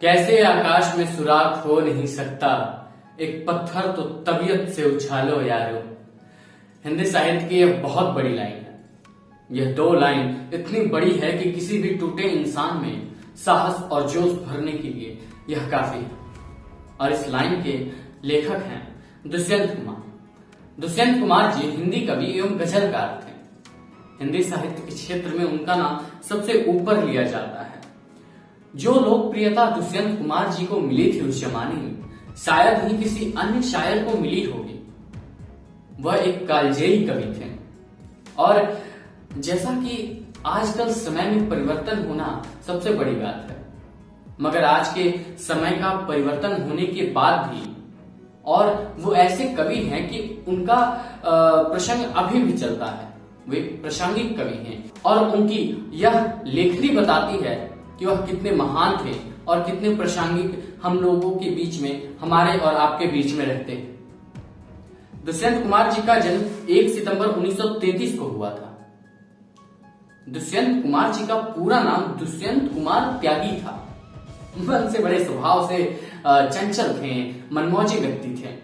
कैसे आकाश में सुराख हो नहीं सकता, एक पत्थर तो तबीयत से उछालो यारो। हिंदी साहित्य की यह बहुत बड़ी लाइन है। यह दो लाइन इतनी बड़ी है कि किसी भी टूटे इंसान में साहस और जोश भरने के लिए यह काफी है। और इस लाइन के लेखक हैं दुष्यंत कुमार। दुष्यंत कुमार जी हिंदी कवि एवं गजलकार थे। हिंदी साहित्य के क्षेत्र में उनका नाम सबसे ऊपर लिया जाता है। जो लोकप्रियता दुष्यंत कुमार जी को मिली थी उस जमाने में, शायद ही किसी अन्य शायर को मिली होगी। वह एक कालजयी कवि थे। और जैसा कि आजकल समय में परिवर्तन होना सबसे बड़ी बात है, मगर आज के समय का परिवर्तन होने के बाद भी और वो ऐसे कवि हैं कि उनका प्रसंग अभी भी चलता है। वे प्रासंगिक कवि हैं और उनकी यह लेखनी बताती है कि वह कितने महान थे और कितने प्रासंगिक हम लोगों के बीच में, हमारे और आपके बीच में रहते हैं। दुष्यंत कुमार जी का जन्म 1 सितंबर 1933 को हुआ था। दुष्यंत कुमार जी का पूरा नाम दुष्यंत कुमार त्यागी था। मन से बड़े स्वभाव से चंचल थे, मनमौजी व्यक्ति थे।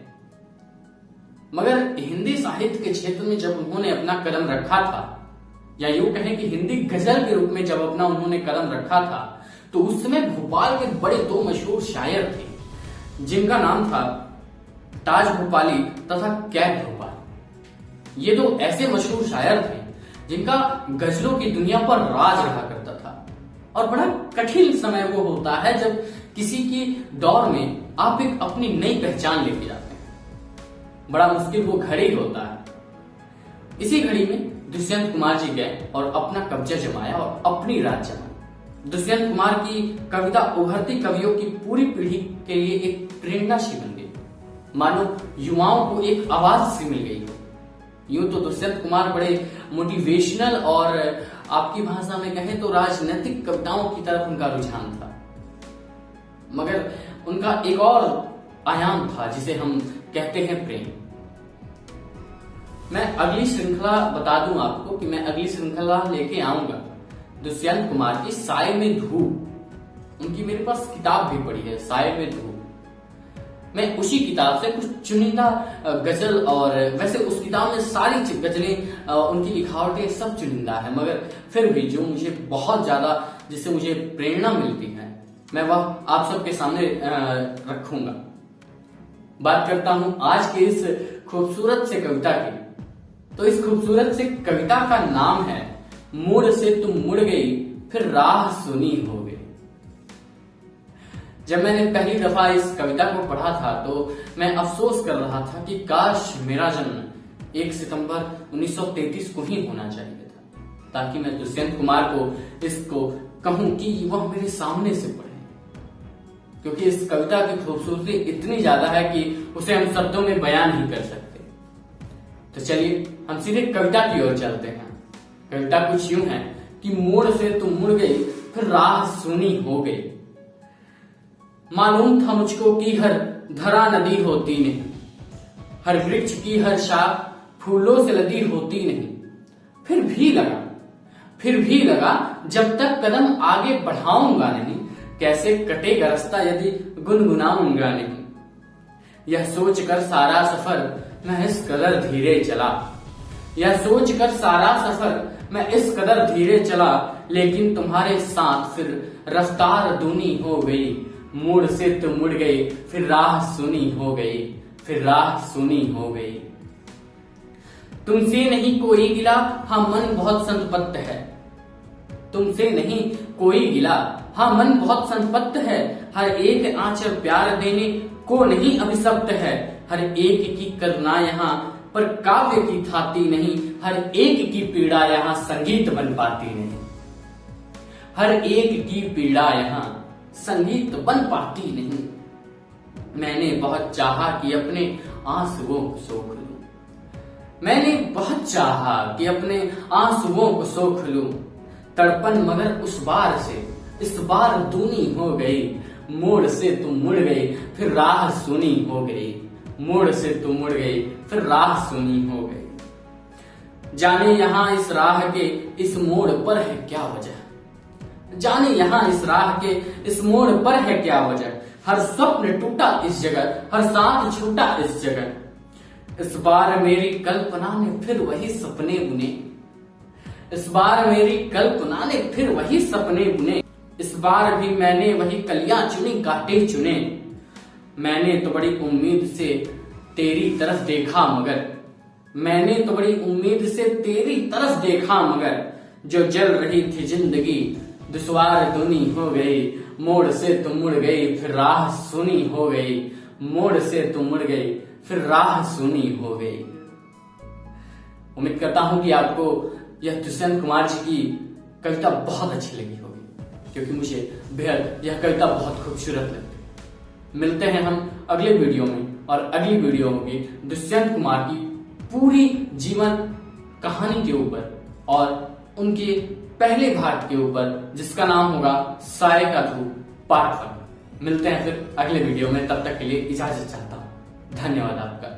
मगर हिंदी साहित्य के क्षेत्र में जब उन्होंने अपना कदम रखा था, या यूं कहें कि हिंदी गजल के रूप में जब अपना उन्होंने कदम रखा था, तो उस समय भोपाल के बड़े दो मशहूर शायर थे जिनका नाम था ताज भोपाली तथा कैब भोपाल। ये दो ऐसे मशहूर शायर थे जिनका गजलों की दुनिया पर राज रहा करता था। और बड़ा कठिन समय वो होता है जब किसी की दौर में आप एक अपनी नई पहचान लेके जाते हैं। बड़ा मुश्किल वो घड़ी होता है। इसी घड़ी में दुष्यंत कुमार जी गए और अपना कब्जा जमाया और अपनी राज जमाई। दुष्यंत कुमार की कविता उभरती कवियों की पूरी पीढ़ी के लिए एक प्रेरणा सी बन गई, मानो युवाओं को एक आवाज सी मिल गई। यूं तो दुष्यंत कुमार बड़े मोटिवेशनल और आपकी भाषा में कहें तो राजनीतिक कविताओं की तरफ उनका रुझान था, मगर उनका एक और आयाम था जिसे हम कहते हैं प्रेम। मैं अगली श्रृंखला बता दूं आपको कि मैं अगली श्रृंखला लेके आऊंगा दुष्यंत कुमार की साय में धूप। उनकी मेरे पास किताब भी पड़ी है, साय में धूप। मैं उसी किताब से कुछ चुनिंदा गजल, और वैसे उस किताब में सारी गजलें, उनकी लिखावटें सब चुनिंदा है, मगर फिर भी जो मुझे बहुत ज्यादा, जिससे मुझे प्रेरणा मिलती है, मैं वह आप सबके सामने रखूंगा। बात करता हूं आज के इस खूबसूरत से कविता की। तो इस खूबसूरत से कविता का नाम है मुड़ से तुम मुड़ गई फिर राह सुनी हो गई। जब मैंने पहली दफा इस कविता को पढ़ा था तो मैं अफसोस कर रहा था कि काश मेरा जन्म 1 सितंबर 1933 को ही होना चाहिए था, ताकि मैं दुष्यंत कुमार को इसको कहूं कि वह मेरे सामने से पढ़े। क्योंकि इस कविता की खूबसूरती इतनी ज्यादा है कि उसे हम शब्दों में बयान नहीं कर सकते। तो चलिए हम सीधे कविता की ओर चलते हैं। कविता कुछ यूं है कि मोड़ से तुम मुड़ गई फिर राह सुनी हो गई। मालूम था मुझको कि हर धरा नदी होती नहीं, हर वृक्ष की हर शाख फूलों से लदी होती नहीं। फिर भी लगा जब तक कदम आगे बढ़ाऊंगा नहीं, कैसे कटेगा रास्ता यदि गुनगुनाऊंगा नहीं। यह सोचकर सारा सफर मैं इस कदर धीरे चला, यह सोचकर सारा सफर मैं इस कदर धीरे चला, लेकिन तुम्हारे साथ फिर रफ्तार दूनी हो गई। मुड़ से तुम मुड़ गई फिर राह सुनी हो गई, फिर राह सुनी हो गई। तुमसे नहीं कोई गिला हाँ मन बहुत संतप्त है, तुमसे नहीं कोई गिला हाँ मन बहुत संतप्त है। हर एक आंचल प्यार देने को नहीं अभिशप्त है, हर एक की करना यहाँ पर काव्य की थाती नहीं, हर एक की पीड़ा यहाँ संगीत बन पाती नहीं। हर एक की पीड़ा यहाँ संगीत बन पाती नहीं। मैंने बहुत चाहा कि अपने आंसुओं को सोख लूं, मैंने बहुत चाहा कि अपने आंसुओं को सोख लूं। तड़पन मगर उस बार से इस बार दूनी हो गई। मोड़ से तुम मुड़ गई फिर राह सुनी हो गई, मोड़ से तुम मुड़ गई फिर राह सुनी हो गई। जाने यहाँ इस राह के इस मोड़ पर है क्या वजह, जाने यहाँ इस राह के इस मोड़ पर है क्या वजह। हर स्वप्न टूटा इस जगह, हर साथ छूटा इस जगह। इस बार मेरी कल्पना ने फिर वही सपने बुने, इस बार मेरी कल्पना ने फिर वही सपने बुने। इस बार भी मैंने वही कलियां चुनी, कांटे चुने। मैंने तो बड़ी उम्मीद से तेरी तरफ देखा मगर, मैंने तो बड़ी उम्मीद से तेरी तरफ देखा मगर, जो जल रही थी जिंदगी दुश्वार दुनी हो गई। मोड़ से तुम मुड़ गई फिर राह सुनी हो गई, मोड़ से तुम मुड़ गई फिर राह सुनी हो गई। उम्मीद करता हूं कि आपको यह दुष्यंत कुमार जी की कविता बहुत अच्छी लगी होगी, क्योंकि मुझे बेहद यह कविता बहुत खूबसूरत लगती है। मिलते हैं हम अगले वीडियो में, और अगली वीडियो होगी दुष्यंत कुमार की पूरी जीवन कहानी के ऊपर और उनके पहले भाग के ऊपर, जिसका नाम होगा साय का धूप पार्ट 1। मिलते हैं फिर अगले वीडियो में, तब तक के लिए इजाजत चाहता हूं। धन्यवाद आपका।